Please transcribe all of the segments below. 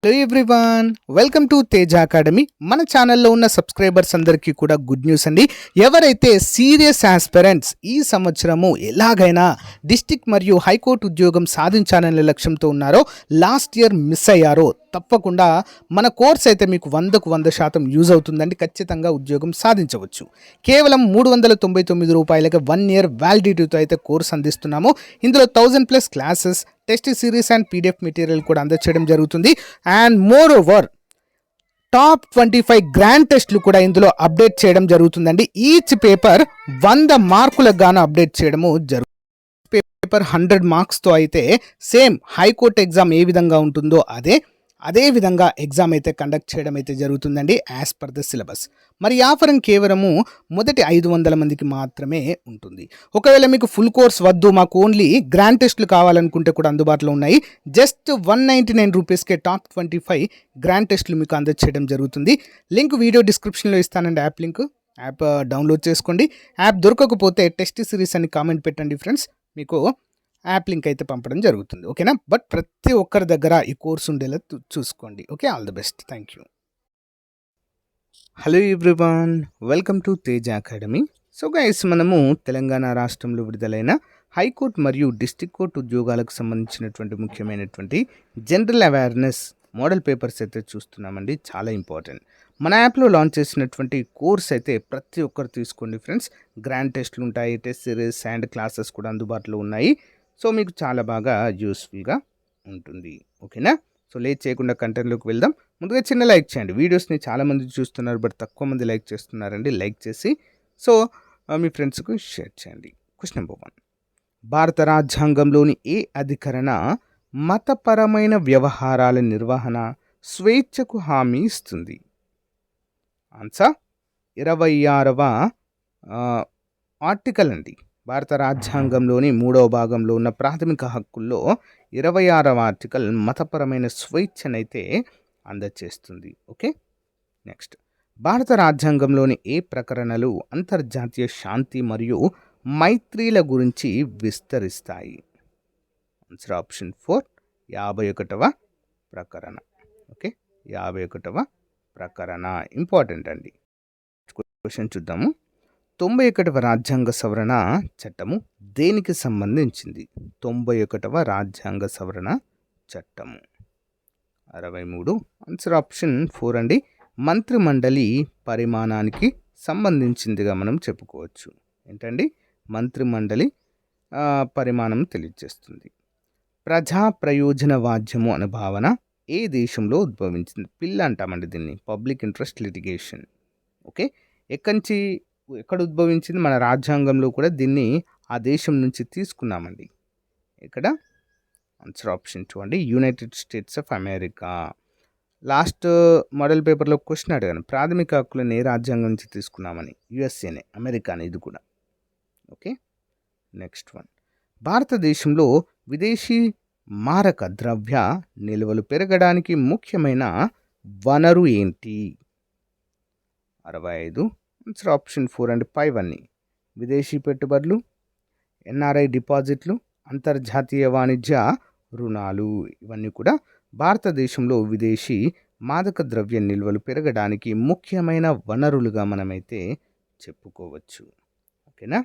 Hello everyone, welcome to Teja academy. మన ఛానల్లో ఉన్న సబ్స్క్రైబర్స్ అందరికీ కూడా గుడ్ న్యూస్ అండి. ఎవరైతే సీరియస్ ఆస్పిరెంట్స్ ఈ సంవత్సరము ఎలాగైనా డిస్టిక్ మరియు హైకోర్టు ఉద్యోగం సాధించాలనే లక్ష్యంతో ఉన్నారో, లాస్ట్ ఇయర్ మిస్ అయ్యారో, తప్పకుండా మన కోర్స్ అయితే మీకు 100కు 100% యూజ్ అవుతుందండి. ఖచ్చితంగా ఉద్యోగం సాధించవచ్చు. కేవలం రూ. 399 1 ఇయర్ వ్యాలిడిటీతో అయితే కోర్స్ అందిస్తున్నాము. ఇందులో 1000+ classes, test series and PDF material కూడా అందచేయడం జరుగుతుంది. And more over top 25 grand టెస్ట్లు కూడా ఇందులో అప్డేట్ చేయడం జరుగుతుందండి. ఈచ్ పేపర్ 100 మార్కులకు గాను అప్డేట్ చేయడము జరుగుతుంది. పేపర్ 100 మార్క్స్తో అయితే సేమ్ హైకోర్టు ఎగ్జామ్ ఏ విధంగా ఉంటుందో అదే విధంగా ఎగ్జామ్ అయితే కండక్ట్ చేయడం అయితే జరుగుతుందండి యాజ్ పర్ ద సిలబస్. మరి ఆఫరం కేవలము మొదటి 500 మందికి మాత్రమే ఉంటుంది. ఒకవేళ మీకు ఫుల్ కోర్స్ వద్దు, మాకు ఓన్లీ గ్రాండ్ టెస్ట్లు కావాలనుకుంటే కూడా అందుబాటులో ఉన్నాయి. జస్ట్ ₹199కే టాప్ 25 గ్రాండ్ టెస్ట్లు మీకు అందచేయడం జరుగుతుంది. లింక్ వీడియో డిస్క్రిప్షన్లో ఇస్తానండి. యాప్ డౌన్లోడ్ చేసుకోండి. యాప్ దొరకకపోతే టెస్ట్ సిరీస్ అని కామెంట్ పెట్టండి ఫ్రెండ్స్, మీకు యాప్ లింక్ అయితే పంపడం జరుగుతుంది. ఓకేనా? బట్ ప్రతి ఒక్కరి దగ్గర ఈ కోర్స్ ఉండేలా చూసుకోండి. Okay, all the best. Thank you. Hello everyone, welcome to Teja academy. So guys, మనము తెలంగాణ రాష్ట్రంలో విడుదలైన హైకోర్టు మరియు డిస్ట్రిక్ట్ కోర్టు ఉద్యోగాలకు సంబంధించినటువంటి ముఖ్యమైనటువంటి జనరల్ అవేర్నెస్ మోడల్ పేపర్స్ అయితే చూస్తున్నామండి. చాలా ఇంపార్టెంట్. మన యాప్లో లాంచ్ చేసినటువంటి కోర్స్ అయితే ప్రతి ఒక్కరు తీసుకోండి ఫ్రెండ్స్. గ్రాండ్ టెస్ట్లు ఉంటాయి, టెస్ట్ సిరీస్ అండ్ క్లాసెస్ కూడా అందుబాటులో ఉన్నాయి. సో మీకు చాలా బాగా యూస్ఫుల్గా ఉంటుంది. ఓకేనా? సో లేట్ చేయకుండా కంటెంట్లోకి వెళ్దాం. ముందుగా చిన్న లైక్ చేయండి. వీడియోస్ని చాలామంది చూస్తున్నారు, బట్ తక్కువ మంది లైక్ చేస్తున్నారండి. లైక్ చేసి సో మీ ఫ్రెండ్స్కు షేర్ చేయండి. Question number 1. భారత రాజ్యాంగంలోని ఏ అధికరణ మతపరమైన వ్యవహారాల నిర్వహణ స్వేచ్ఛకు హామీ ఇస్తుంది? ఆన్సర్ 26వ ఆర్టికల్ అండి. భారత రాజ్యాంగంలోని 3వ భాగంలో ఉన్న ప్రాథమిక హక్కుల్లో 26వ ఆర్టికల్ మతపరమైన స్వేచ్ఛనైతే అందచేస్తుంది. Okay, next. భారత రాజ్యాంగంలోని ఏ ప్రకరణలు అంతర్జాతీయ శాంతి మరియు మైత్రీల గురించి విస్తరిస్తాయి? ఆన్సర్ ఆప్షన్ 4, 51వ ప్రకరణ. ఓకే, 51వ ప్రకరణ ఇంపార్టెంట్ అండి. క్వశ్చన్ చూద్దాము. 91వ రాజ్యాంగ సవరణ చట్టము దేనికి సంబంధించింది? 91వ రాజ్యాంగ సవరణ చట్టము 63. ఆన్సర్ ఆప్షన్ 4 అండి. మంత్రిమండలి పరిమాణానికి సంబంధించిందిగా మనం చెప్పుకోవచ్చు. ఏంటండి? మంత్రిమండలి పరిమాణం తెలియజేస్తుంది. ప్రజా ప్రయోజనవాద్యము అనే భావన ఏ దేశంలో ఉద్భవించింది? పిల్ అంటామండి దీన్ని, పబ్లిక్ ఇంట్రెస్ట్ లిటిగేషన్. ఓకే, ఎక్కడ ఉద్భవించింది? మన రాజ్యాంగంలో కూడా దీన్ని ఆ దేశం నుంచి తీసుకున్నామండి. ఇక్కడ ఆన్సర్ ఆప్షన్ 2 అండి, United states of America. Last model పేపర్లో క్వశ్చన్ అడిగాను, ప్రాథమిక హక్కులను ఏ రాజ్యాంగం నుంచి తీసుకున్నామని. యుఎస్ఏనే, అమెరికానే ఇది కూడా. Okay, next one. భారతదేశంలో విదేశీ మారక ద్రవ్య నిల్వలు పెరగడానికి ముఖ్యమైన వనరు ఏంటి? 65. ఆన్సర్ ఆప్షన్ 4 అండి, 5 అన్ని. విదేశీ పెట్టుబడులు, ఎన్ఆర్ఐ డిపాజిట్లు, అంతర్జాతీయ వాణిజ్య రుణాలు. ఇవన్నీ కూడా భారతదేశంలో విదేశీ మాదక ద్రవ్య నిల్వలు పెరగడానికి ముఖ్యమైన వనరులుగా మనమైతే చెప్పుకోవచ్చు. ఓకేనా?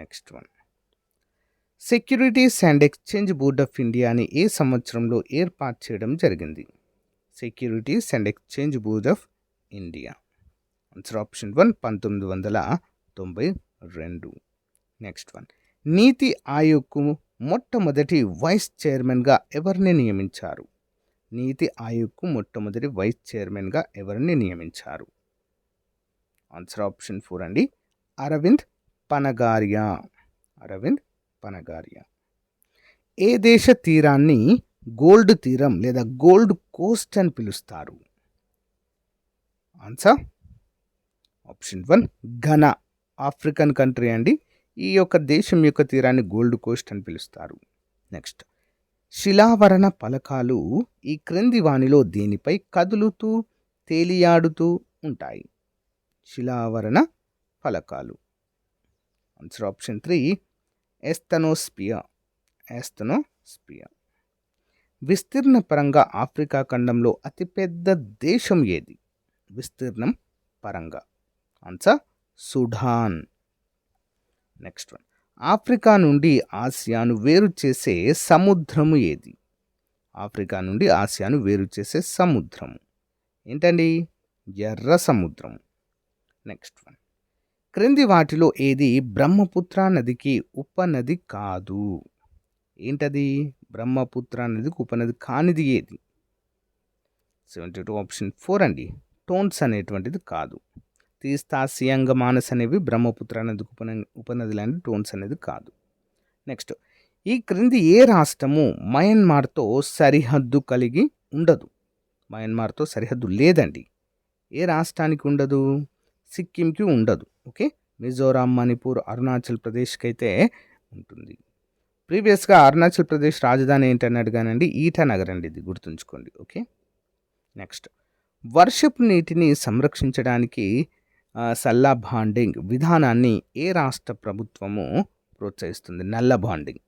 Next one. Securities and exchange board of ఇండియాని ఏ సంవత్సరంలో ఏర్పాటు చేయడం జరిగింది? Securities and exchange board of India. Answer option 1, 1992. Next one. నీతి ఆయోగ్కు మొట్టమొదటి వైస్ చైర్మన్గా ఎవరిని నియమించారు? నీతి ఆయోగ్కు మొట్టమొదటి వైస్ చైర్మన్గా ఎవరిని నియమించారు? ఆన్సర్ ఆప్షన్ 4 అండి, అరవింద్ పనగారియా. అరవింద్ పనగారియా. ఏ దేశ తీరాన్ని గోల్డ్ తీరం లేదా గోల్డ్ కోస్ట్ అని పిలుస్తారు? Answer option 1, Ghana, African country అండి. ఈ యొక్క దేశం యొక్క తీరాన్ని గోల్డ్ కోస్ట్ అని పిలుస్తారు. నెక్స్ట్. శిలావరణ ఫలకాలు ఈ క్రింది వానిలో దేనిపై కదులుతూ తేలియాడుతూ ఉంటాయి? శిలావరణ ఫలకాలు. Answer option 3, ఎస్తనోస్పియా. విస్తీర్ణ పరంగా ఆఫ్రికా ఖండంలో అతిపెద్ద దేశం ఏది? విస్తీర్ణం పరంగా. Answer Sudan. Next one. Africa నుండి ఆసియాను వేరు చేసే సముద్రము ఏది? ఆఫ్రికా నుండి ఆసియాను వేరు చేసే సముద్రము ఏంటండి? ఎర్ర సముద్రం. Next one. క్రింది వాటిలో ఏది బ్రహ్మపుత్ర నదికి ఉపనది కాదు? ఏంటది? బ్రహ్మపుత్ర నదికి ఉపనది కానిది ఏది? 72 ఆప్షన్ 4 అండి. టోన్స్ అనేటువంటిది కాదు. తీస్తా, సియాంగ్, మానస్ అనేవి బ్రహ్మపుత్ర నదికి ఉపనది లాంటి టోన్స్ అనేది కాదు. నెక్స్ట్. ఈ క్రింది ఏ రాష్ట్రము మయన్మార్తో సరిహద్దు కలిగి ఉండదు? మయన్మార్తో సరిహద్దు లేదండి. ఏ రాష్ట్రానికి ఉండదు? సిక్కింకి ఉండదు. ఓకే. మిజోరాం, మణిపూర్, అరుణాచల్ ప్రదేశ్కి అయితే ఉంటుంది. ప్రీవియస్గా అరుణాచల్ ప్రదేశ్ రాజధాని ఏంటని అడిగానండి, ఈటానగర్ అండి, ఇది గుర్తుంచుకోండి. ఓకే. నెక్స్ట్. వర్షపు నీటిని సంరక్షించడానికి సల్లా బాండింగ్ విధానాన్ని ఏ రాష్ట్ర ప్రభుత్వము ప్రోత్సహిస్తుంది? నల్ల బాండింగ్.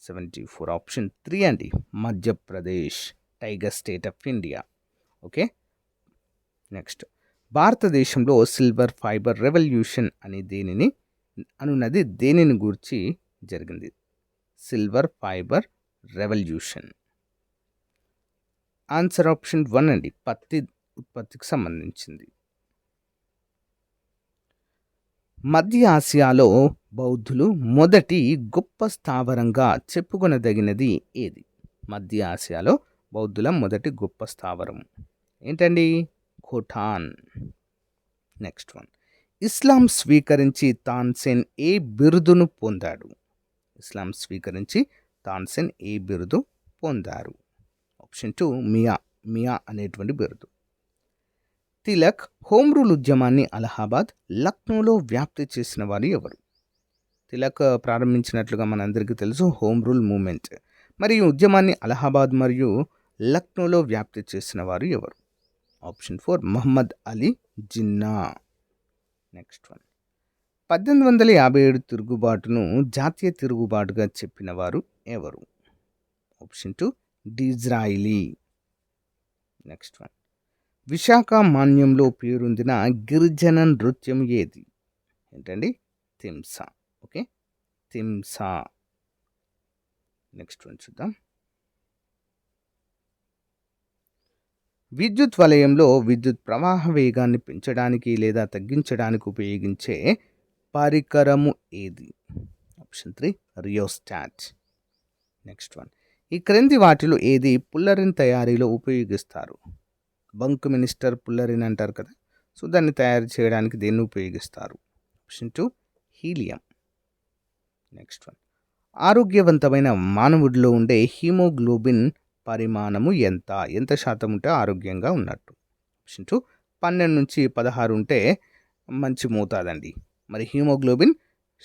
74 ఆప్షన్ 3 అండి. Madhya Pradesh, tiger state of India. Okay. Next. భారతదేశంలో సిల్వర్ ఫైబర్ రెవల్యూషన్ అనున్నది దేనిని గురించి జరిగింది? Silver fibre revolution. Answer option 1 అండి. పత్తి ఉత్పత్తికి సంబంధించింది. మధ్య ఆసియాలో బౌద్ధులు మొదటి గొప్ప స్థావరంగా చెప్పుకొనదగినది ఏది? మధ్య ఆసియాలో బౌద్ధుల మొదటి గొప్ప స్థావరం ఏంటండి? ఖోటాన్. Next one. ఇస్లాం స్వీకరించి తాన్సేన్ ఏ బిరుదును పొందాడు? ఇస్లాం స్వీకరించి తాన్సేన్ ఏ బిరుదు పొందారు? ఆప్షన్ 2 మియా అనేటువంటి బిరుదు. తిలక్ హోమ్ రూల్ ఉద్యమాన్ని అలహాబాద్, లక్నోలో వ్యాప్తి చేసిన వారు ఎవరు? తిలక్ ప్రారంభించినట్లుగా మనందరికీ తెలుసు హోమ్ రూల్ మూమెంట్. మరి ఈ ఉద్యమాన్ని అలహాబాద్ మరియు లక్నోలో వ్యాప్తి చేసిన వారు ఎవరు? Option 4 Mohammad Ali Jinnah. Next one. 1857 తిరుగుబాటును జాతీయ తిరుగుబాటుగా చెప్పిన వారు ఎవరు? Option 2 Disraeli. Next one. Visakha మాన్యంలో పేరొందిన గిరిజన నృత్యం ఏది? ఏంటండి? Thimsa. Okay. Thimsa. Next one చూద్దాం. విద్యుత్ వలయంలో విద్యుత్ ప్రవాహ వేగాన్ని పెంచడానికి లేదా తగ్గించడానికి ఉపయోగించే పరికరము ఏది? Option 3 rheostat. Next one. ఈ క్రింది వాటిలో ఏది పుల్లరిన్ తయారీలో ఉపయోగిస్తారు? బంక్ మినిస్టర్ పుల్లరిన్ అంటారు కదా, సో దాన్ని తయారు చేయడానికి దేన్ని ఉపయోగిస్తారు? Option 2 helium. Next one. ఆరోగ్యవంతమైన మానవుడిలో ఉండే హీమోగ్లోబిన్ పరిమాణము ఎంత శాతం ఉంటే ఆరోగ్యంగా ఉన్నట్టు? ఆప్షన్ 2 12 నుంచి 16 ఉంటే మంచి మోతాదండి. మరి హీమోగ్లోబిన్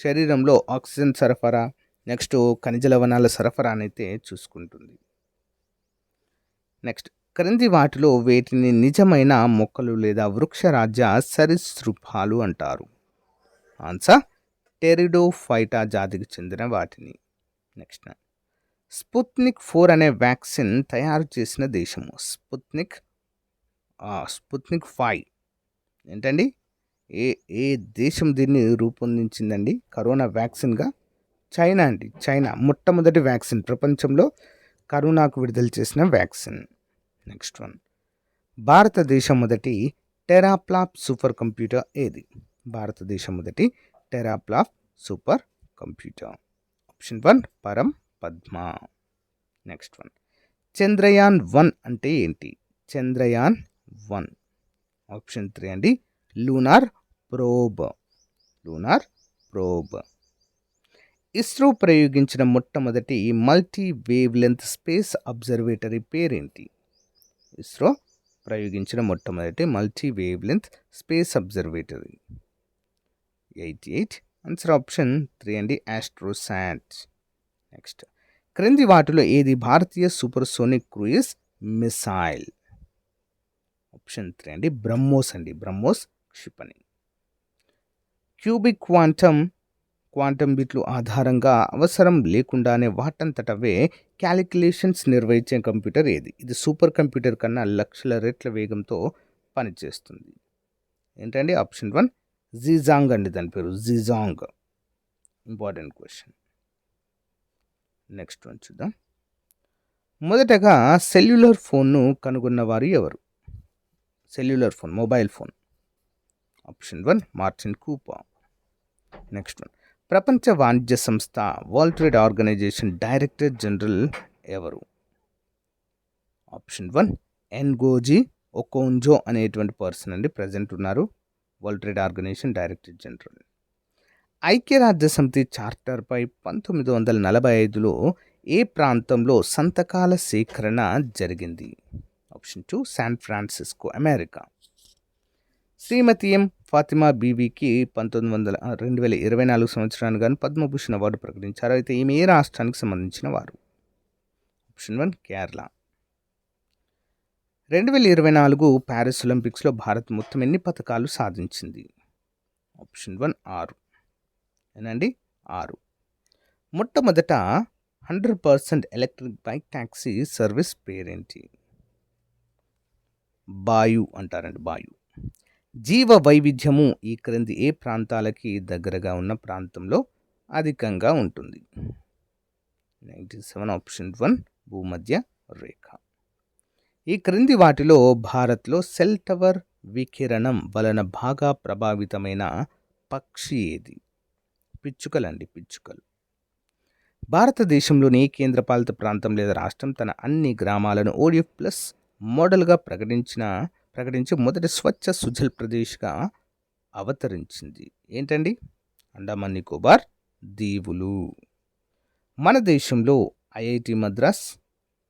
శరీరంలో ఆక్సిజన్ సరఫరా, నెక్స్ట్ ఖనిజ లవణాల సరఫరా అయితే చూసుకుంటుంది. నెక్స్ట్. క్రింది వాటిలో వేటిని నిజమైన మొక్కలు లేదా వృక్షరాజ్య సరీసృపాలు అంటారు? ఆన్సర్ టెరిడోఫైటా జాతికి చెందిన వాటిని. నెక్స్ట్. స్పుత్నిక్ 4 అనే వ్యాక్సిన్ తయారు చేసిన దేశము? స్పుత్నిక్ 5 ఏంటండి? ఏ దేశం దీన్ని రూపొందించిందండి కరోనా వ్యాక్సిన్గా? చైనా అండి. చైనా మొట్టమొదటి వ్యాక్సిన్, ప్రపంచంలో కరోనాకు విడుదల చేసిన వ్యాక్సిన్. Next one. భారతదేశం మొదటి టెరాప్లాప్ సూపర్ కంప్యూటర్ ఏది? భారతదేశం మొదటి టెరాప్లాప్ సూపర్ కంప్యూటర్. ఆప్షన్ 1 పరం పద్మ. Next one. చంద్రయాన్ 1 అంటే ఏంటి? చంద్రయాన్ 1. ఆప్షన్ 3 అండి. Lunar probe. ఇస్రో ప్రయోగించిన మొట్టమొదటి multi wave length space observatory పేరేంటి? ఇస్రో ప్రయోగించిన మొట్టమొదటి multi wave length space observatory. 88. Answer option 3 అండి. ఆస్ట్రోసాట్. నెక్స్ట్. క్రింది వాటిలో ఏది భారతీయ సూపర్సోనిక్ క్రూయిజ్ మిసైల్? ఆప్షన్ 3 అండి. బ్రహ్మోస్ క్షిపణి. క్యూబిక్ క్వాంటం బిట్లు ఆధారంగా అవసరం లేకుండానే వాటంతటవే క్యాలిక్యులేషన్స్ నిర్వహించే కంప్యూటర్ ఏది? ఇది సూపర్ కంప్యూటర్ కన్నా లక్షల రెట్ల వేగంతో పనిచేస్తుంది. ఏంటండి? ఆప్షన్ 1 జీజాంగ్ అండి, దాని పేరు Xizang. Important question. Next one చూద్దాం. మొదటగా సెల్యులర్ ఫోన్ను కనుగొన్నవారు ఎవరు? Cellular phone, mobile phone. Option 1 Martin Cooper. Next one. ప్రపంచ వాణిజ్య సంస్థ world trade organisation director general ఎవరు? ఆప్షన్ 1 ఎన్గోజీ ఒకోంజో అనేటువంటి పర్సన్ అండి ప్రజెంట్ ఉన్నారు world trade organisation director general. ఐక్యరాజ్య సమితి చార్టర్పై 1945లో ఏ ప్రాంతంలో సంతకాల సేకరణ జరిగింది? Option 2 San Francisco, America. Shrimati M Fathima బీవీకి 2024 సంవత్సరానికి గాను పద్మభూషణ్ అవార్డు ప్రకటించారు. అయితే ఈమె ఏ రాష్ట్రానికి సంబంధించిన వారు? ఆప్షన్ 1 కేరళ. 2024 ప్యారిస్ ఒలింపిక్స్లో భారత్ మొత్తం ఎన్ని పథకాలు సాధించింది? ఆప్షన్ 1 6. ఏనండి? 6. మొట్టమొదట 100% ఎలక్ట్రిక్ బైక్ ట్యాక్సీ సర్వీస్ పేరేంటి? బాయు అంటారండి, బాయు. జీవ వైవిధ్యము ఈ క్రింది ఏ ప్రాంతాలకి దగ్గరగా ఉన్న ప్రాంతంలో అధికంగా ఉంటుంది? 97. ఆప్షన్ 1 భూమధ్య రేఖ. ఈ క్రింది వాటిలో భారత్లో సెల్ టవర్ వికిరణం వలన బాగా ప్రభావితమైన పక్షి ఏది? పిచ్చుకలండి, పిచ్చుకలు. భారతదేశంలోని ఏ కేంద్రపాలిత ప్రాంతం లేదా రాష్ట్రం తన అన్ని గ్రామాలను ODF ప్లస్ మోడల్గా ప్రకటించి మొదటి స్వచ్ఛ సుజల్ ప్రదేశ్గా అవతరించింది? ఏంటండి? అండమాన్ నికోబార్ దీవులు. మన దేశంలో IIT మద్రాస్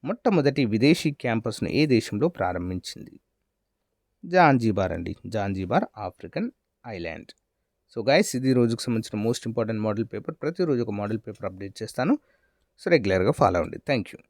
మొట్టమొదటి విదేశీ క్యాంపస్ను ఏ దేశంలో ప్రారంభించింది? జాంజీబార్ అండి, Zanzibar African island. So guys, ఇది రోజుకు సంబంధించిన మోస్ట్ ఇంపార్టెంట్ మోడల్ పేపర్. ప్రతిరోజు ఒక మోడల్ పేపర్ అప్డేట్ చేస్తాను. సో రెగ్యులర్గా ఫాలో అవ్వండి. Thank you.